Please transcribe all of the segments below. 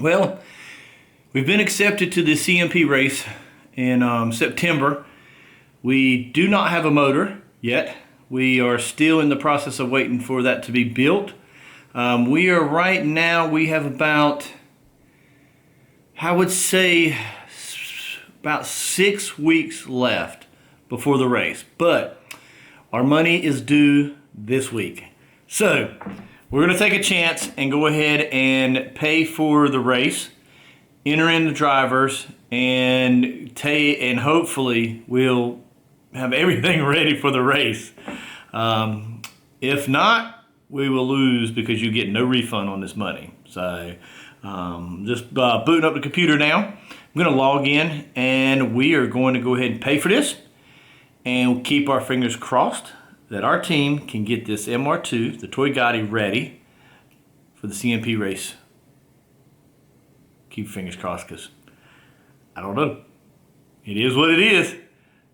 Well, we've been accepted to the CMP race in September. We do not have a motor yet. We are still in the process of waiting for that to be built. We have about, I would say, about 6 weeks left before the race. But our money is due this week. So we're going to take a chance and go ahead and pay for the race, enter in the drivers, and hopefully we'll have everything ready for the race. If not, we will lose because you get no refund on this money. So just booting up the computer now. I'm going to log in and we are going to go ahead and pay for this and keep our fingers crossed that our team can get this MR2, the Toygatti, ready for the CMP race. Keep your fingers crossed because I don't know. It is what it is.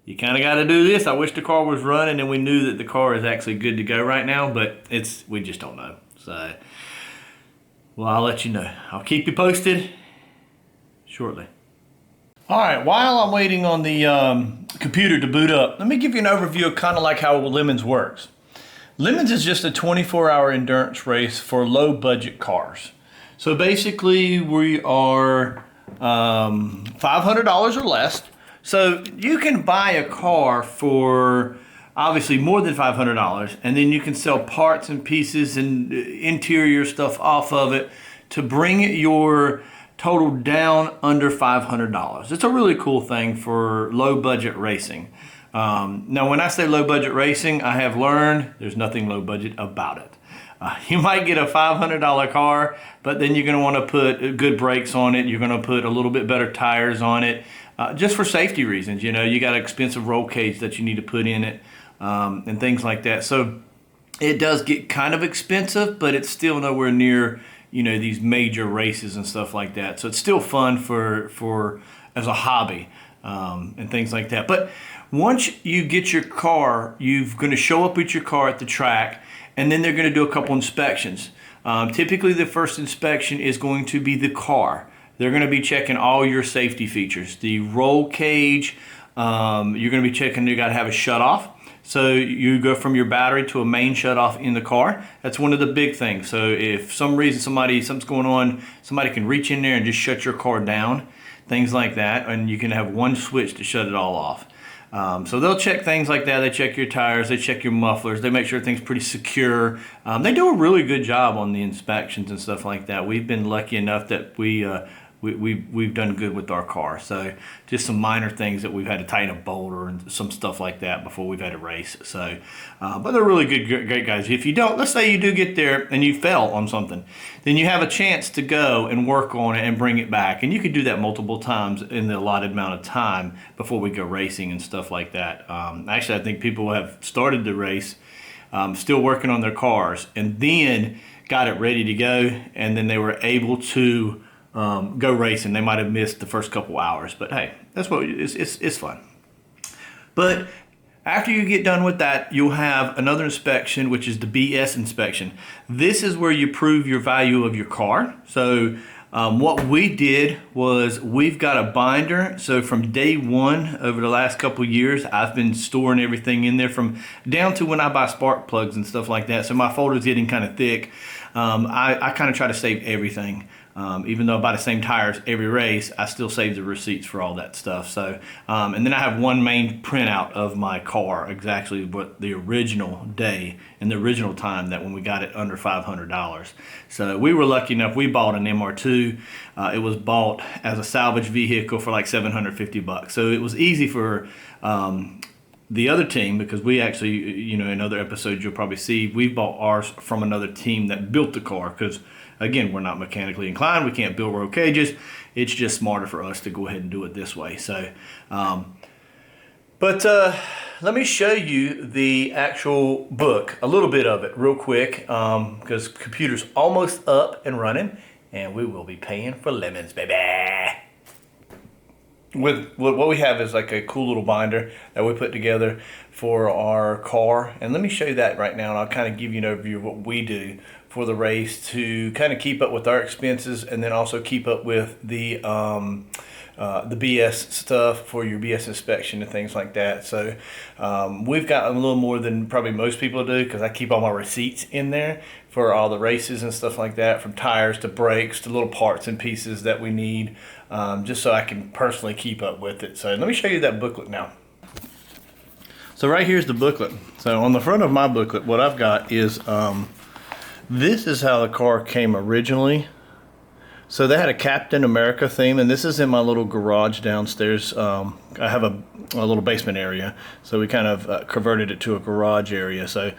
You kind of got to do this. I wish the car was running and we knew that the car is actually good to go right now, but we just don't know. So, well, I'll let you know. I'll keep you posted shortly. All right, while I'm waiting on the computer to boot up, let me give you an overview of kind of like how Lemons works. Lemons is just a 24-hour endurance race for low-budget cars. So basically, we are $500 or less. So you can buy a car for obviously more than $500, and then you can sell parts and pieces and interior stuff off of it to bring your total down under $500. It's a really cool thing for low budget racing. Now when I say low budget racing, I have learned there's nothing low budget about it. You might get a $500 car, but then you're going to want to put good brakes on it. You're going to put a little bit better tires on it, just for safety reasons. You know, you got an expensive roll cage that you need to put in it, and things like that. So it does get kind of expensive, but it's still nowhere near, you know, these major races and stuff like that. So it's still fun for as a hobby, and things like that. But once you get your car, you're going to show up with your car at the track, and then they're going to do a couple inspections. Typically the first inspection is going to be the car. They're going to be checking all your safety features. The roll cage, you're going to be checking, you got to have a shutoff. So you go from your battery to a main shutoff in the car. That's one of the big things. So if some reason something's going on, somebody can reach in there and just shut your car down, things like that, and you can have one switch to shut it all off. So they'll check things like that. They check your tires, they check your mufflers, they make sure everything's pretty secure. They do a really good job on the inspections and stuff like that. We've been lucky enough that we've done good with our car. So just some minor things that we've had to tighten a bolt or some stuff like that before we've had a race. So, but they're really good, great guys. If you don't, let's say you do get there and you fell on something, then you have a chance to go and work on it and bring it back. And you could do that multiple times in the allotted amount of time before we go racing and stuff like that. Actually, I think people have started the race, still working on their cars, and then got it ready to go, and then they were able to go racing. They might have missed the first couple hours, but hey, that's what it's fun. But after you get done with that, you'll have another inspection, which is the BS inspection. This is where you prove your value of your car. So what we did was we've got a binder. So from day one over the last couple years, I've been storing everything in there from down to when I buy spark plugs and stuff like that. So my folder's getting kind of thick. I kind of try to save everything. Even though I buy the same tires every race, I still save the receipts for all that stuff. So, and then I have one main printout of my car, exactly what the original day and the original time that when we got it under $500. So we were lucky enough, we bought an MR2. It was bought as a salvage vehicle for like $750. So it was easy for the other team, because we actually, you know, in other episodes you'll probably see, we bought ours from another team that built the car, because again, we're not mechanically inclined, we can't build roll cages. It's just smarter for us to go ahead and do it this way. So let me show you the actual book, a little bit of it real quick, because computer's almost up and running, and we will be paying for lemons, baby. With what we have is like a cool little binder that we put together for our car, and let me show you that right now, and I'll kind of give you an overview of what we do for the race to kind of keep up with our expenses, and then also keep up with the BS stuff for your BS inspection and things like that. So we've got a little more than probably most people do, because I keep all my receipts in there for all the races and stuff like that, from tires to brakes to little parts and pieces that we need, just so I can personally keep up with it. So let me show you that booklet now. So right here's the booklet. So on the front of my booklet, what I've got is this is how the car came originally. So they had a Captain America theme, and this is in my little garage downstairs. I have a little basement area, so we kind of converted it to a garage area. So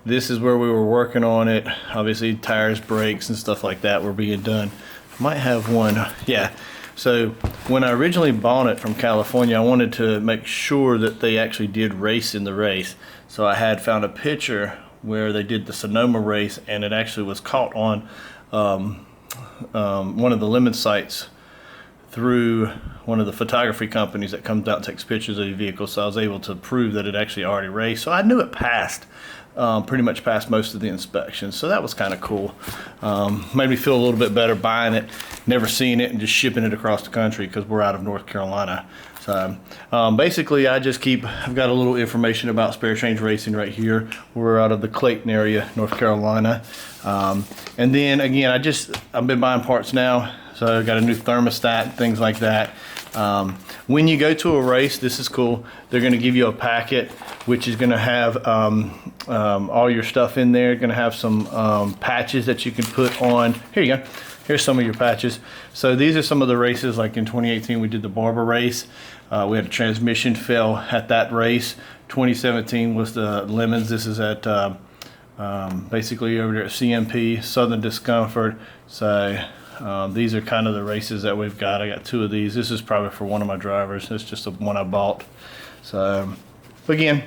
this is where we were working on it. Obviously tires, brakes, and stuff like that were being done. Might have one, yeah. So when I originally bought it from California, I wanted to make sure that they actually did race in the race. So I had found a picture where they did the Sonoma race, and it actually was caught on one of the lemon sites through one of the photography companies that comes out and takes pictures of your vehicle. So I was able to prove that it actually already raced. So I knew it passed, pretty much passed most of the inspections. So that was kind of cool. Made me feel a little bit better buying it, never seeing it, and just shipping it across the country, because we're out of North Carolina. So basically I've got a little information about Spare Change Racing right here. We're out of the Clayton area, North Carolina. And then again, I've been buying parts now. So I got a new thermostat, things like that. When you go to a race, this is cool. They're gonna give you a packet, which is gonna have all your stuff in there. Gonna have some patches that you can put on. Here you go. Here's some of your patches. So these are some of the races. Like in 2018, we did the Barber race. We had a transmission fail at that race. 2017 was the Lemons. This is at basically over there at CMP, Southern Discomfort. So these are kind of the races that we've got. I got two of these. This is probably for one of my drivers. It's just the one I bought. So again,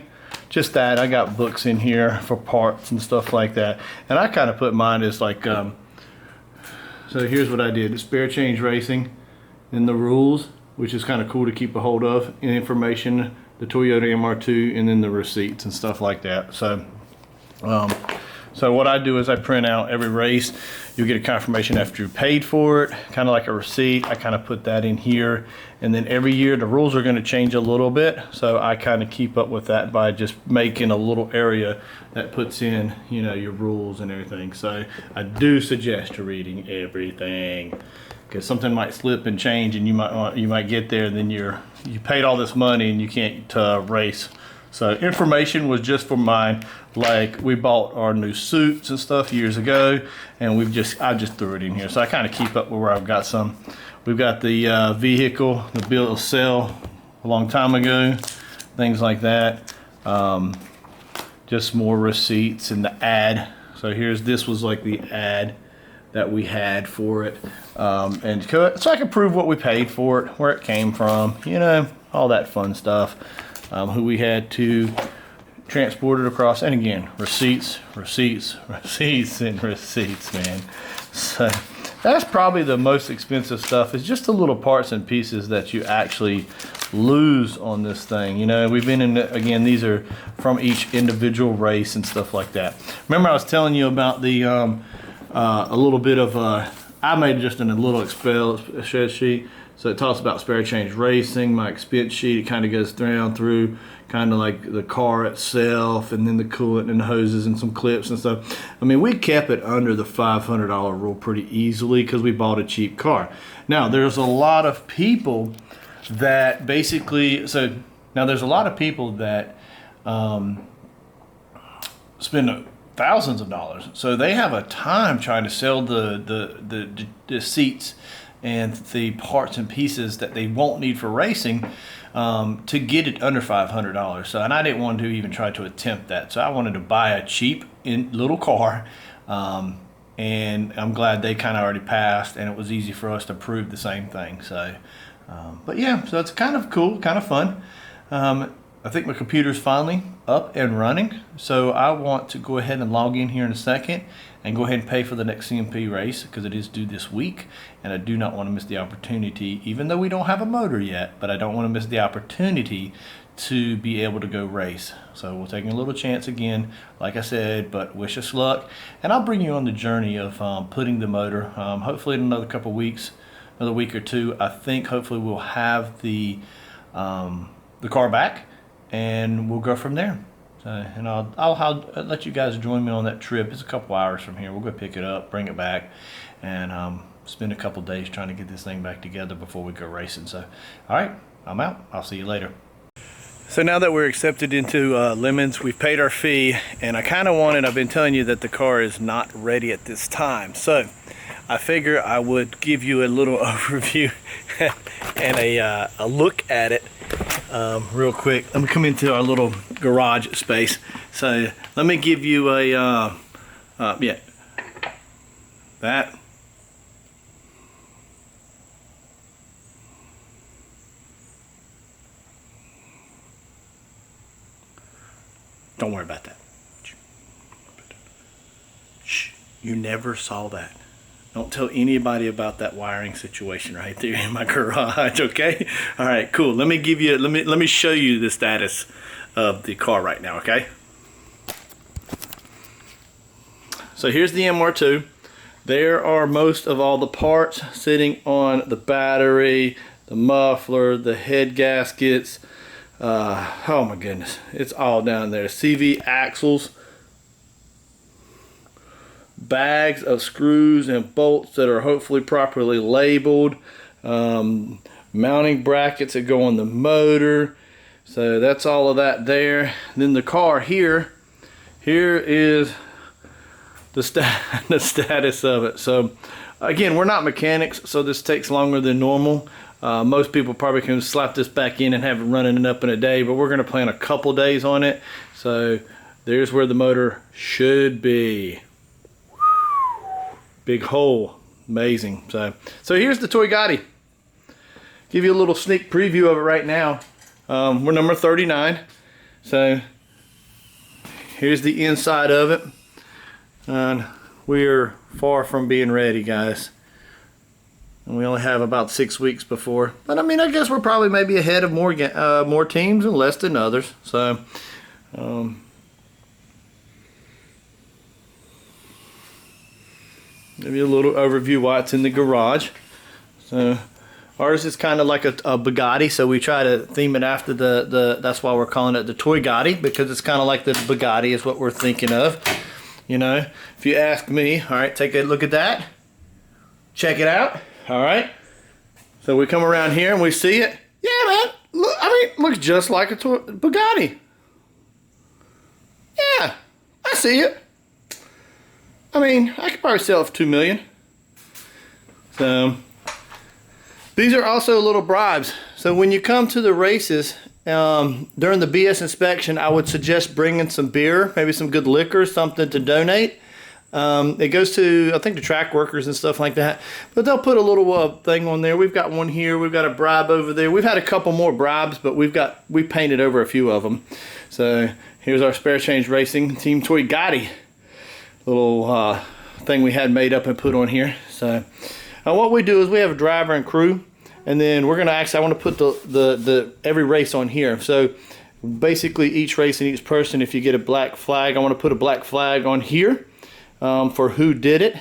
just that. I got books in here for parts and stuff like that. And I kind of put mine as like, so here's what I did. Spare Change Racing, and the rules, which is kind of cool to keep a hold of, and information, the Toyota MR2, and then the receipts and stuff like that. So so what I do is I print out every race. You'll get a confirmation after you paid for it, kind of like a receipt. I kind of put that in here, and then every year the rules are going to change a little bit, so I kind of keep up with that by just making a little area that puts in, you know, your rules and everything. So I do suggest reading everything, because something might slip and change, and you might get there, and then you paid all this money and you can't race. So information was just for mine. Like we bought our new suits and stuff years ago, and I just threw it in here. So I kind of keep up with where I've got some. We've got the vehicle, the bill of sale a long time ago, things like that. Just more receipts and the ad. So this was like the ad that we had for it. And so I can prove what we paid for it, where it came from, you know, all that fun stuff. Who we had to transport it across, and again, receipts, and receipts, man. So that's probably the most expensive stuff, is just the little parts and pieces that you actually lose on this thing. You know, we've been in, again, these are from each individual race and stuff like that. Remember I was telling you about the a little bit of I made just a little Excel spreadsheet. So it talks about Spare Change Racing, my expense sheet. It kind of goes down through kind of like the car itself, and then the coolant and the hoses and some clips and stuff. I mean, we kept it under the $500 rule pretty easily because we bought a cheap car. Now, there's a lot of people that basically, there's a lot of people that spend thousands of dollars. So they have a time trying to sell the seats and the parts and pieces that they won't need for racing to get it under $500. So, and I didn't want to even try to attempt that. So I wanted to buy a cheap little car, and I'm glad they kind of already passed, and it was easy for us to prove the same thing. So, but yeah, so it's kind of cool, kind of fun. I think my computer's finally up and running, so I want to go ahead and log in here in a second and go ahead and pay for the next CMP race, because it is due this week, and I do not want to miss the opportunity, even though we don't have a motor yet, but I don't want to miss the opportunity to be able to go race. So we're taking a little chance again, like I said, but wish us luck, and I'll bring you on the journey of putting the motor, hopefully in another couple weeks, another week or two. I think hopefully we'll have the car back, and we'll go from there. And I'll let you guys join me on that trip. It's a couple hours from here. We'll go pick it up, bring it back, and spend a couple days trying to get this thing back together before we go racing. So, all right, I'm out. I'll see you later. So now that we're accepted into Lemons, we've paid our fee, and I've been telling you that the car is not ready at this time. So I figure I would give you a little overview and a look at it real quick. Let me come into our little garage space. So let me give you a, that. Don't worry about that. Shh, you never saw that. Don't tell anybody about that wiring situation right there in my garage, okay? All right, cool. Let me show you the status of the car right now, okay? So here's the MR2. There are most of all the parts sitting on the battery, the muffler, the head gaskets. Oh my goodness, it's all down there. CV axles, bags of screws and bolts that are hopefully properly labeled, mounting brackets that go on the motor. So that's all of that there. Then the car here is the status of it. So again, we're not mechanics, so this takes longer than normal. Most people probably can slap this back in and have it running it up in a day, but we're going to plan a couple days on it. So there's where the motor should be. Big hole, amazing. So here's the Toygatti. Give you a little sneak preview of it right now. We're number 39. So here's the inside of it, and we're far from being ready, guys. And we only have about 6 weeks before, but I mean, I guess we're probably maybe ahead of more teams and less than others. So maybe a little overview why it's in the garage. So ours is kind of like a Bugatti, so we try to theme it after that's why we're calling it the Toygatti, because it's kind of like the Bugatti is what we're thinking of. You know, if you ask me. All right, take a look at that. Check it out. All right, so we come around here and we see it. Yeah, man, look, I mean, looks just like a Bugatti. Yeah, I see it. I mean, I could probably sell it for $2 million. So these are also little bribes. So when you come to the races, during the BS inspection, I would suggest bringing some beer, maybe some good liquor, something to donate. It goes to, I think, the track workers and stuff like that. But they'll put a little thing on there. We've got one here. We've got a bribe over there. We've had a couple more bribes, but we painted over a few of them. So here's our Spare Change Racing Team Toygatti little thing we had made up and put on here. So what we do is we have a driver and crew, and then we're gonna I want to put the every race on here. So basically each race and each person, if you get a black flag, I want to put a black flag on here. For who did it.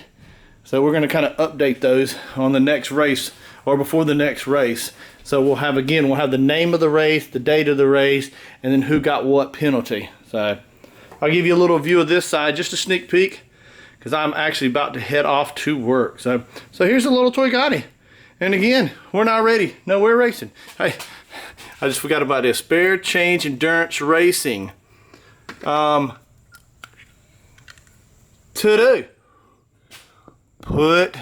So we're going to kind of update those on the next race or before the next race. So we'll have the name of the race, the date of the race, and then who got what penalty. So I'll give you a little view of this side, just a sneak peek, because I'm actually about to head off to work. So here's a little Toygatti. And again, we're not ready. No, we're racing. Hey, I just forgot about this. Spare Change Endurance Racing. To do, put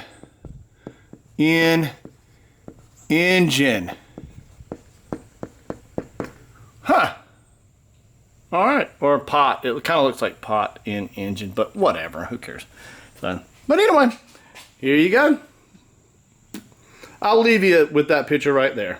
in engine. Huh. All right, or pot. It kind of looks like pot in engine, but whatever, who cares? So, but anyway, here you go. I'll leave you with that picture right there.